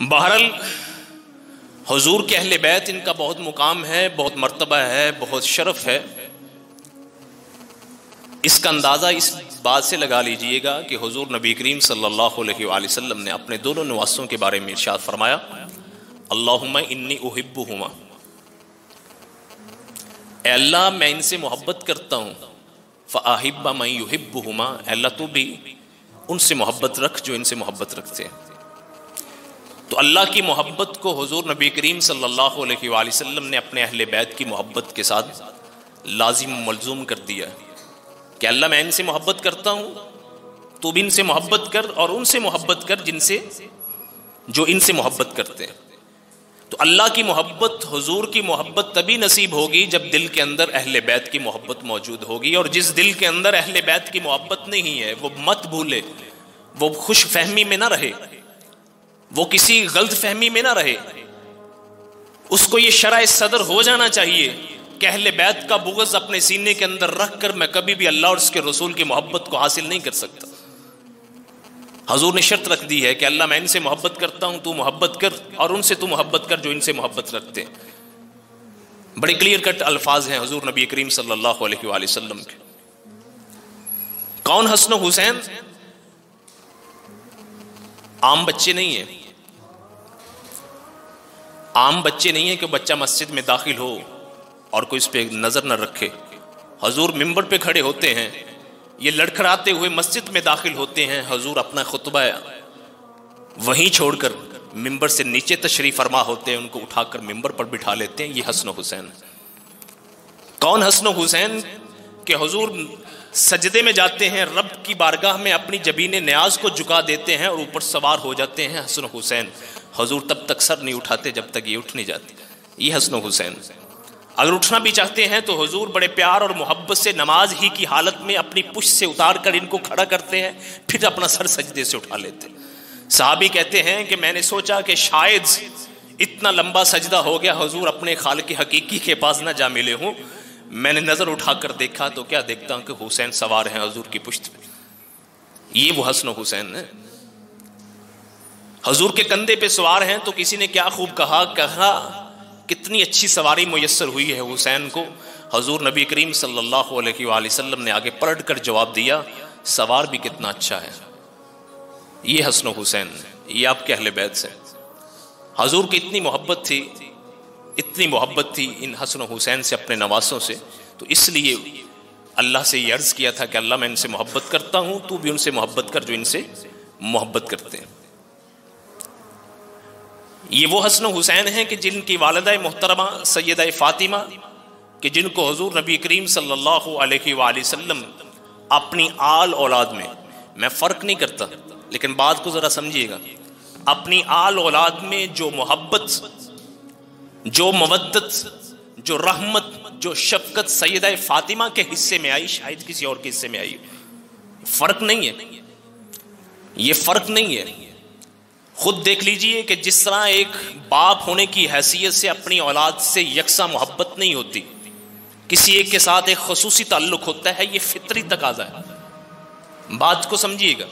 बहरल हुजूर के अहले बैत, इनका बहुत मुकाम है, बहुत मर्तबा है, बहुत शरफ है। इसका अंदाज़ा इस बात से लगा लीजिएगा कि हुजूर नबी करीम सल्लल्लाहु अलैहि वसल्लम ने अपने दोनों नवासों के बारे में इरशाद फरमाया, अल्लाहुम्मा इन्नी उहिब्बुहुमा, ऐ अल्लाह मैं इनसे मोहब्बत करता हूँ, फ़अहिब्बा मन युहिब्बुहुमा, अल्लाह तू भी उनसे मोहब्बत रख जो इनसे मोहब्बत रखते हैं। तो अल्लाह की मोहब्बत को हुजूर नबी करीम सल्लल्लाहु अलैहि वसल्लम ने अपने अहले बैत की मोहब्बत के साथ लाजिम मलजूम कर दिया कि अल्लाह मैं इनसे मोहब्बत करता हूँ, तू भी इनसे मोहब्बत कर और उनसे मोहब्बत कर जिनसे जो इनसे मोहब्बत करते हैं। तो अल्लाह की मोहब्बत, हुजूर की मोहब्बत तभी नसीब होगी जब दिल के अंदर अहले बैत की मोहब्बत मौजूद होगी। और जिस दिल के अंदर अहले बैत की मोहब्बत नहीं है वो मत भूले, वो खुश फहमी में ना रहे, वो किसी गलत फहमी में ना रहे। उसको ये शराए सदर हो जाना चाहिए कि अहले बैत का बुग़्ज़ अपने सीने के अंदर रख कर मैं कभी भी अल्लाह और उसके रसूल की मोहब्बत को हासिल नहीं कर सकता। हुजूर ने शर्त रख दी है कि अल्लाह मैं इनसे मोहब्बत करता हूं, तू मोहब्बत कर और उनसे तू मोहब्बत कर जो इनसे मोहब्बत रखते हैं। बड़े क्लियर कट अल्फाज हैं हुजूर नबी करीम सल्लल्लाहु अलैहि वसल्लम के। कौन हसन हुसैन? आम बच्चे नहीं है, आम बच्चे नहीं है कि बच्चा मस्जिद में दाखिल हो और कोई इस पे नजर न रखे। हुजूर मिंबर पे खड़े होते हैं, ये लड़खड़ाते हुए मस्जिद में दाखिल होते हैं। हुजूर अपना खुतबा वहीं छोड़कर मिंबर से नीचे तशरीफ फरमा होते हैं, उनको उठाकर मिंबर पर बिठा लेते हैं। ये हसन हुसैन। कौन हसन हुसैन? कि हुजूर सजदे में जाते हैं, रब की बारगाह में अपनी जबीन न्याज को झुका देते हैं और ऊपर सवार हो जाते हैं हसन हुसैन। हुजूर तब तक सर नहीं उठाते जब तक ये उठ नहीं जाते। ये हसन हुसैन। अगर उठना भी चाहते हैं तो हुजूर बड़े प्यार और मोहब्बत से नमाज ही की हालत में अपनी पुश्त से उतार कर इनको खड़ा करते हैं, फिर अपना सर सजदे से उठा लेते हैं। सहाबी कहते हैं कि मैंने सोचा कि शायद इतना लंबा सजदा हो गया हुजूर अपने खालिक हकीकी के पास ना जा मिले हूं। मैंने नजर उठाकर देखा तो क्या देखता हूं कि हुसैन सवार हैं हुजूर की पुश्त पे। ये वो हसन हुसैन है। हुजूर के कंधे पे सवार हैं तो किसी ने क्या खूब कहा कितनी अच्छी सवारी मुयस्सर हुई है हुसैन को। हुजूर नबी करीम सल्लल्लाहु अलैहि वसल्लम ने आगे पलट कर जवाब दिया, सवार भी कितना अच्छा है। ये हसन हुसैन, ये आपके अहले बैत से। हुजूर की इतनी मोहब्बत थी, इतनी मोहब्बत थी इन हसन हुसैन से, अपने नवासों से। तो इसलिए अल्लाह से ये अर्ज़ किया था कि अल्लाह मैं इनसे मोहब्बत करता हूँ, तू भी उनसे मोहब्बत कर जो इनसे मोहब्बत करते हैं। ये वो हसन हुसैन हैं कि जिनकी वालिदा मोहतरमा सैयदा फ़ातिमा, कि जिनको हुजूर नबी करीम सल्लल्लाहु अलैहि वसल्लम अपनी आल औलाद में, मैं फ़र्क नहीं करता लेकिन बात को ज़रा समझिएगा, अपनी आल औलाद में जो मोहब्बत, जो मवद्दत, जो रहमत, जो शफ़क़त सैयदा फ़ातिमा के हिस्से में आई, शायद किसी और के हिस्से में आई। फ़र्क नहीं है, ये फ़र्क नहीं है। खुद देख लीजिए कि जिस तरह एक बाप होने की हैसियत से अपनी औलाद से यकसा मोहब्बत नहीं होती, किसी एक के साथ एक खसूसी ताल्लुक होता है, ये फितरी तकाज़ा है। बात को समझिएगा,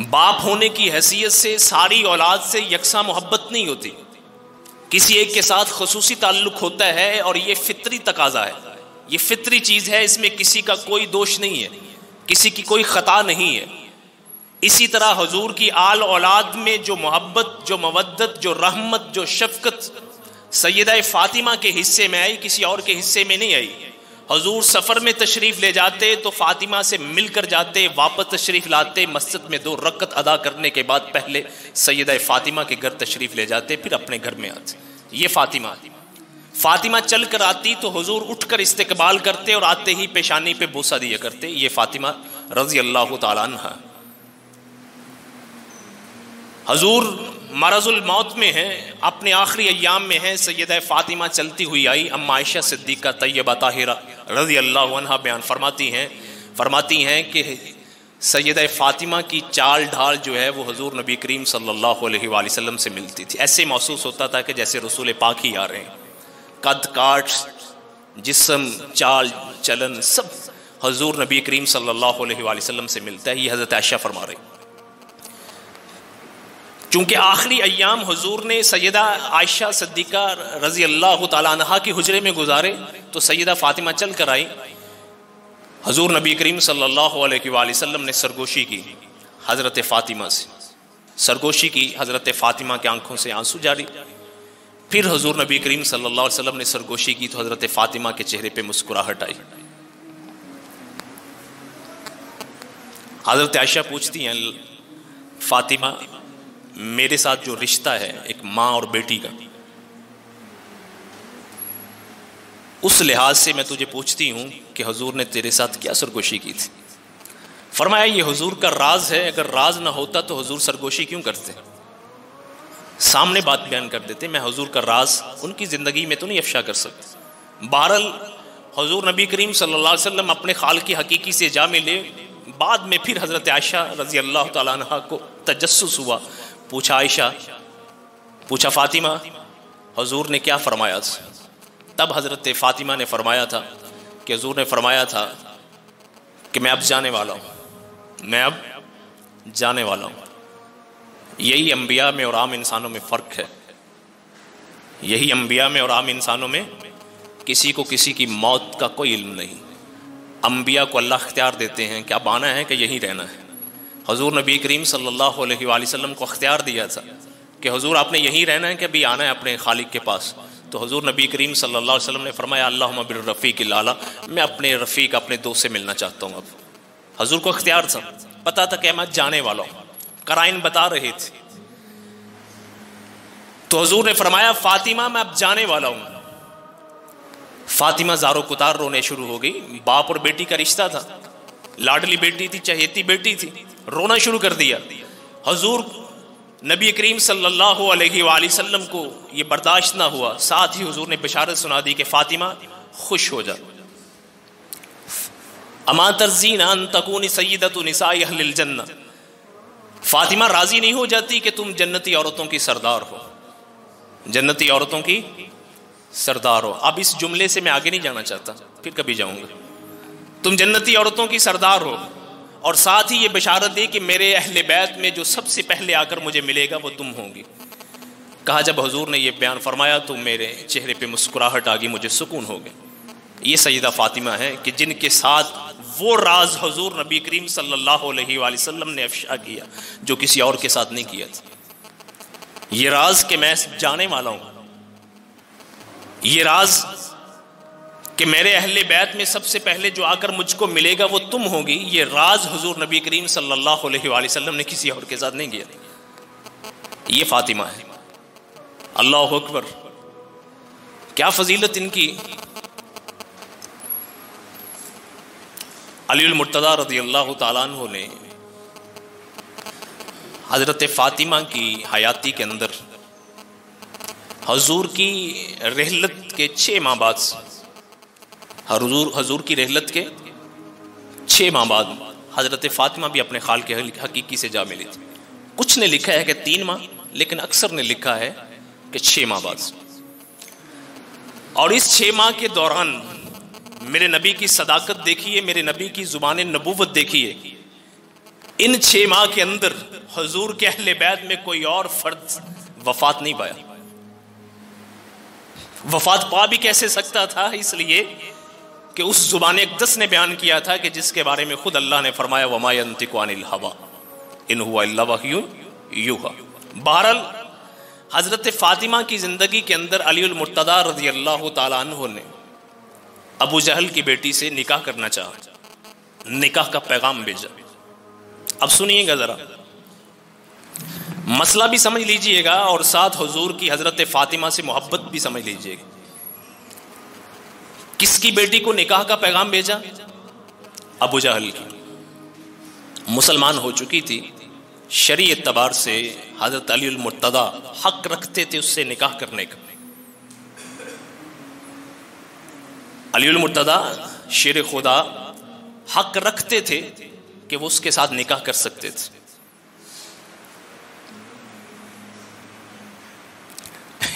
बाप होने की हैसियत से सारी औलाद से यकसा मोहब्बत नहीं होती, किसी एक के साथ खसूसी ताल्लुक होता है और ये फितरी तकाज़ा है, ये फितरी चीज़ है। इसमें किसी का कोई दोष नहीं है, किसी की कोई ख़ता नहीं है। इसी तरह हुजूर की आल औलाद में जो मोहब्बत, जो मवद्दत, जो रहमत, जो शफ़क़त सैयदा फ़ातिमा के हिस्से में आई, किसी और के हिस्से में नहीं आई। हुजूर सफ़र में तशरीफ़ ले जाते तो फ़ातिमा से मिलकर जाते, वापस तशरीफ़ लाते, मस्जिद में 2 रकअत अदा करने के बाद पहले सैयदा फ़ातिमा के घर तशरीफ़ ले जाते, फिर अपने घर में आते। ये फ़ातिमा चल कर आती तो हुजूर उठ कर इस्तकबाल करते और आते ही पेशानी पे बोसा दिया करते। ये फ़ातिमा रज़ी अल्लाह तआला अन्हा। हुजूर मरज़ुल मौत में हैं, अपने आखिरी अय्याम में हैं। सैयदा फ़ातिमा चलती हुई आई। अम्मा आयशा सिद्दीक़ा तय्यबा ताहिरा रज़ी अल्लाह अन्हा बयान फरमाती हैं कि सैयदा फ़ातिमा की चाल ढाल जो है वो हुजूर नबी करीम सल्लल्लाहु अलैहि वसल्लम से मिलती थी। ऐसे महसूस होता था कि जैसे रसूल पाक ही आ रहे हैं। कद काट, जिस्म, चाल चलन सब हुजूर नबी करीम सल्लल्लाहु अलैहि वसल्लम से मिलता है। ये हज़रत आयशा फरमा रही। चूंकि आखिरी अय्याम हुजूर ने सैयदा आयशा सिद्दीका रजी अल्लाह तआला अन्हा के हुजरे में गुजारे, तो सैयदा फातिमा चल कर आई। हुजूर नबी करीम सल्लल्लाहु अलैहि वसल्लम ने सरगोशी की हज़रत फ़ातिमा से, सरगोशी की हज़रत फ़ातिमा की आंखों से आंसू जारी। फिर हुजूर नबी करीम सल्लल्लाहु अलैहि वसल्लम ने सरगोशी की तो हज़रत फ़ातिमा के चेहरे पे मुस्कुराहट आई। हज़रत आयशा पूछती हैं, फ़ातिमा मेरे साथ जो रिश्ता है एक माँ और बेटी का, उस लिहाज से मैं तुझे पूछती हूँ कि हुजूर ने तेरे साथ क्या सरगोशी की थी। फरमाया ये हुजूर का राज है, अगर राज ना होता तो हुजूर सरगोशी क्यों करते, सामने बात बयान कर देते। मैं हुजूर का राज उनकी ज़िंदगी में तो नहीं अफशा कर सकता। बहरहाल हुजूर नबी करीम सल्लल्लाहु अलैहि वसल्लम अपने खाल की हकीकी से जा मिले। बाद में फिर हज़रत आयशा रज़ी अल्लाह तआला अन्हा को तजस्सुस हुआ। पूछा आयशा, पूछा फ़ातिमा हुजूर ने क्या फरमाया था। तब हज़रत फ़ातिमा ने फरमाया था कि हुजूर ने फरमाया था कि मैं अब जाने वाला हूँ, मैं अब जाने वाला हूँ। यही अंबिया में और आम इंसानों में फ़र्क है। यही अंबिया में और आम इंसानों में किसी को किसी की मौत का कोई इल्म नहीं। अंबिया को अल्लाह इख्तियार देते हैं कि अब आना है कि यहीं रहना है। हुजूर नबी करीम सल्लल्लाहु अलैहि वसल्लम को इख्तियार दिया था कि हुजूर आपने यहीं रहना है कि अभी आना है अपने खालिक के पास। तो हुजूर नबी करीम सल्लल्लाहु अलैहि वसल्लम ने फरमाया अल्लाहुम्मा बिर रफ़ीक़िल आला, मैं अपने रफ़ीक अपने दोस्त से मिलना चाहता हूँ। अब हुजूर को इख्तियार था, पता था कि मैं जाने वाला हूँ, कराइन बता रहे थे। तो हुजूर ने फरमाया फ़ातिमा मैं अब जाने वाला हूँ। फ़ातिमा ज़ारो कुतार रोने शुरू हो गई। बाप और बेटी का रिश्ता था, लाडली बेटी थी, चहेती बेटी थी, रोना शुरू कर दिया। हुजूर नबी करीम सल्लल्लाहु अलैहि वसल्लम को ये बर्दाश्त ना हुआ। साथ ही हुजूर ने बिशारत सुना दी कि फ़ातिमा खुश हो जा, अमा तर्ज़ीना अन तकूनी सय्यदतु निसाई अहलिल जन्नह। फ़ातिमा राज़ी नहीं हो जाती कि तुम जन्नती औरतों की सरदार हो, जन्नती औरतों की सरदार हो। अब इस जुमले से मैं आगे नहीं जाना चाहता, फिर कभी जाऊंगा। तुम जन्नती औरतों की सरदार हो और साथ ही ये बशारत दी कि मेरे अहले बैत में जो सबसे पहले आकर मुझे मिलेगा वो तुम होंगी। कहा जब हुजूर ने ये बयान फरमाया तो मेरे चेहरे पे मुस्कुराहट आ गई, मुझे सुकून हो गया। ये सैयदा फ़ातिमा है कि जिनके साथ वो राज हुजूर नबी करीम सल्लल्लाहु अलैहि वसल्लम ने अफशा किया जो किसी और के साथ नहीं किया था। ये राज कि मैं जाने वाला हूँ, ये राज कि मेरे अहले बैत में सबसे पहले जो आकर मुझको मिलेगा वो तुम होगी, ये राज हुजूर नबी करीम सल्लल्लाहु अलैहि वसल्लम ने किसी और के साथ नहीं किया। ये फ़ातिमा है। अल्लाहु अकबर, क्या फजीलत इनकी। अलीउल मुर्तज़ा रज़ियल्लाहु ताला अन्हु ने हज़रत फ़ातिमा की हयाती के अंदर हुजूर की रहलत के 6 माह बाद, हुजूर की रहलत के 6 माह बाद हज़रत फ़ातिमा भी अपने खाल के हकीकी से जा मिली थी। कुछ ने लिखा है कि 3 माह, लेकिन अक्सर ने लिखा है कि 6 माह बाद। और इस 6 माह के दौरान मेरे नबी की सदाकत देखिए, मेरे नबी की ज़ुबान नबूवत देखिए। इन 6 माह के अंदर हुजूर के अहले बैत में कोई और फर्द वफात नहीं पाया। वफात पा भी कैसे सकता था, इसलिए कि उस ज़ुबान अक़दस ने बयान किया था कि जिसके बारे में खुद अल्लाह ने फरमाया वमा यंतिकु अनिल हवा इन हुवा इल्ला वह्युन यूहा। बहरहाल हज़रत फ़ातिमा की ज़िंदगी के अंदर अलीउल मुर्तज़ा रज़ियल्लाहु ताला अन्हु ने अबू जहल की बेटी से निकाह करना चाहा, निकाह का पैगाम भेजा। अब सुनिएगा ज़रा, मसला भी समझ लीजिएगा और साथ हुजूर की हज़रत फ़ातिमा से मोहब्बत भी समझ लीजिएगा। किसकी बेटी को निकाह का पैगाम भेजा? अबू जहल की। मुसलमान हो चुकी थी, शरीय एतबार से हज़रत अलीउल मुर्तज़ा हक रखते थे उससे निकाह करने का। अलीउल मुर्तज़ा शेर खुदा हक रखते थे कि वो उसके साथ निकाह कर सकते थे।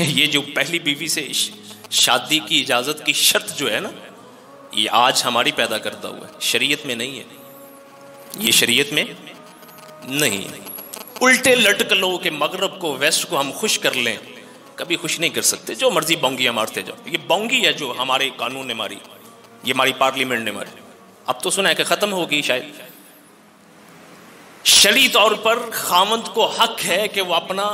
ये जो पहली बीवी से शादी की इजाज़त की शर्त जो है ना, ये आज हमारी पैदा करता हुआ है, शरीयत में नहीं है, ये शरीयत में नहीं है। उल्टे लटक लो कि मगरब को वेस्ट को हम खुश कर लें, कभी खुश नहीं कर सकते। जो मर्जी बोंगियां मारते जाओ। ये बोंगी है जो हमारे कानून ने मारी, ये हमारी पार्लियामेंट ने मारी। अब तो सुना है कि खत्म होगी शायद। शरी तौर पर खामंद को हक है कि वो अपना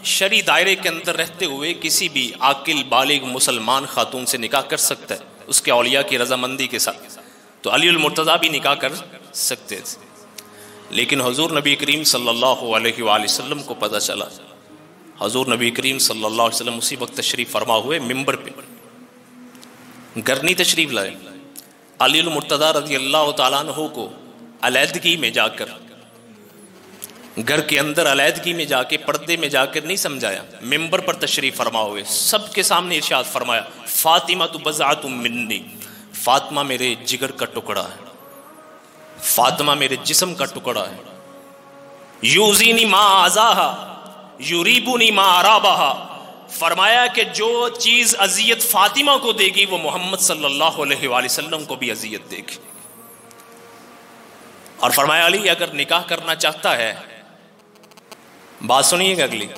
शरी दायरे के अंदर रहते हुए किसी भी आकिल बालिग मुसलमान खातून से निकाह कर सकता है, उसके औलिया की रजामंदी के साथ। तो अली मुर्तज़ा भी निकाह कर सकते थे। लेकिन हुजूर नबी करीम सल्लल्लाहु अलैहि वसल्लम को पता चला, हुजूर नबी करीम सल्लल्लाहु अलैहि वसल्लम उसी वक्त तशरीफ़ फरमा हुए मिंबर पे, घर नहीं तशरीफ़ लाए। अली मुर्तज़ा रज़ी अल्लाह तआला अन्हु को अलैदगी में जाकर, घर के अंदर अलैदगी में जाके, पर्दे में जाकर नहीं समझाया, मिंबर पर तशरीफ़ फरमा हुए सबके सामने इरशाद फरमाया, फातिमा तु बज़अतुम मिन्नी, फातिमा मेरे जिगर का टुकड़ा है, फातिमा मेरे जिस्म का टुकड़ा है। यूज़ीनी मा आज़ाहा युरीबुनी मा अराबाहा, फरमाया कि जो चीज़ अजियत फातिमा को देगी वो मोहम्मद सल्लल्लाहु अलैहि वसल्लम को भी अजियत देगी। और फरमाया अली अगर निकाह करना चाहता है, बात सुनिएगा अगली,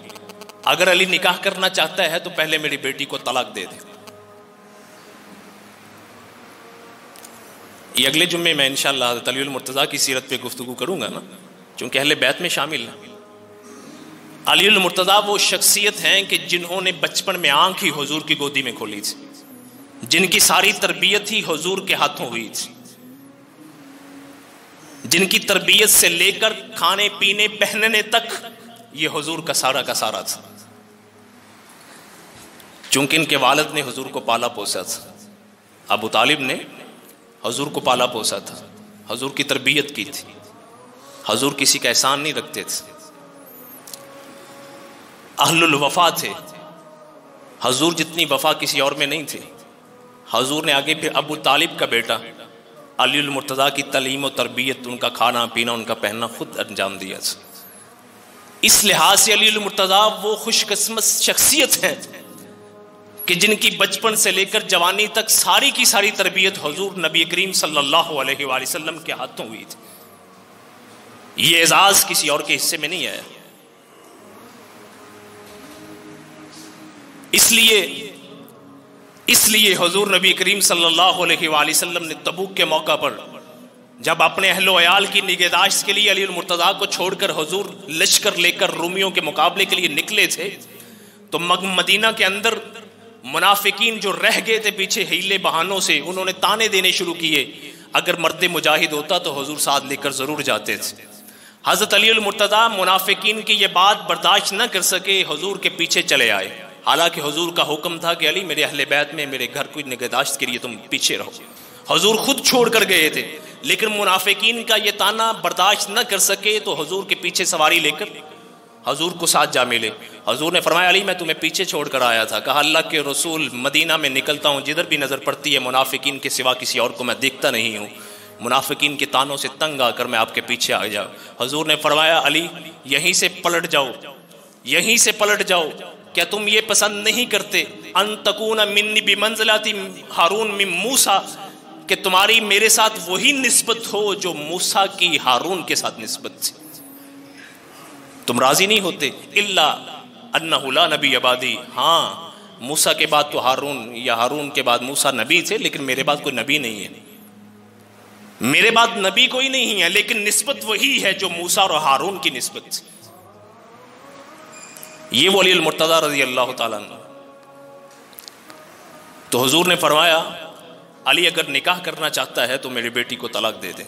अगर अली निकाह करना चाहता है तो पहले मेरी बेटी को तलाक दे दे। ये अगले जुम्मे में इंशाअल्लाह हज़रत अली मुर्तज़ा की सीरत पे गुफ्तगू करूंगा ना, चूंकि अहले बैत में शामिल है। अली मुर्तज़ा वो शख्सियत हैं कि जिन्होंने बचपन में आंख ही हुजूर की गोदी में खोली थी, जिनकी सारी तरबियत ही हुजूर के हाथों हुई थी, जिनकी तरबियत से लेकर खाने पीने पहनने तक ये हुजूर का सारा था। चूंकि इनके वालिद ने हुजूर को पाला पोसा था, अबू तालिब ने हुजूर को पाला पोसा था, हुजूर की तरबियत की थी, हुजूर किसी का एहसान नहीं रखते थे, अहलुल वफा थे, हुजूर जितनी वफा किसी और में नहीं थी। हुजूर ने आगे फिर अबू तालिब का बेटा अली मुर्तज़ा की तलीम और तरबियत, उनका खाना पीना, उनका पहनना खुद अंजाम दिया था। इस लिहाज से अली मुर्तज़ा वो खुशकिस्मत शख्सियत है कि जिनकी बचपन से लेकर जवानी तक सारी की सारी तरबियत हुजूर नबी करीम सल्लल्लाहु अलैहि वसल्लम के हाथों हुई थी। ये एजाज किसी और के हिस्से में नहीं आया। इसलिए हुजूर नबी करीम सल्लल्लाहु अलैहि वसल्लम ने तबूक के मौका पर जब अपने अहलो अयाल की निगहदाश्त के लिए अली मुर्तज़ा को छोड़कर हुजूर लश्कर लेकर रूमियों के मुकाबले के लिए निकले थे, तो मदीना के अंदर मुनाफिकीन जो रह गए थे पीछे हीले बहानों से, उन्होंने ताने देने शुरू किए। अगर मर्द मुजाहिद होता तो हुजूर साथ लेकर जरूर जाते थे। हजरत अली मुर्तज़ा मुनाफिकीन की ये बात बर्दाश्त न कर सके, हुजूर के पीछे चले आए। हालांकि हुजूर का हुक्म था कि अली मेरे अहले बैत में मेरे घर की निगहदाश्त के लिए तुम पीछे रहो। हुजूर खुद छोड़ कर गए थे, लेकिन मुनाफिकीन का ये ताना बर्दाश्त न कर सके तो हुजूर के पीछे सवारी लेकर हुजूर को साथ जा मिले। हुजूर ने फरमाया अली मैं तुम्हें पीछे छोड़ कर आया था। कहा अल्लाह के रसूल मदीना में निकलता हूँ, जिधर भी नजर पड़ती है मुनाफिकीन के सिवा किसी और को मैं देखता नहीं हूँ। मुनाफिकीन के तानों से तंग आकर मैं आपके पीछे आ जाऊँ। हुजूर ने फरमाया अली यहीं से पलट जाओ, यहीं से पलट जाओ। क्या तुम ये पसंद नहीं करते अन तकूना मिन्नी बिमंज़िलति हारून मिन मूसा, कि तुम्हारी मेरे साथ वही निस्बत हो जो मूसा की हारून के साथ निस्बत थी। तुम राजी नहीं होते इल्ला अन्नहु ला नबी अबादी, हाँ मूसा के बाद तो हारून या हारून के बाद मूसा नबी थे, लेकिन मेरे बाद कोई नबी नहीं है, मेरे बाद नबी कोई नहीं है, लेकिन निस्बत वही है जो मूसा और हारून की निस्बत थी। ये वो अली मुर्तज़ा रज़ी अल्लाह ताला अन्हु। तो हुजूर ने फरमाया अली अगर निकाह करना चाहता है तो मेरी बेटी को तलाक दे दे।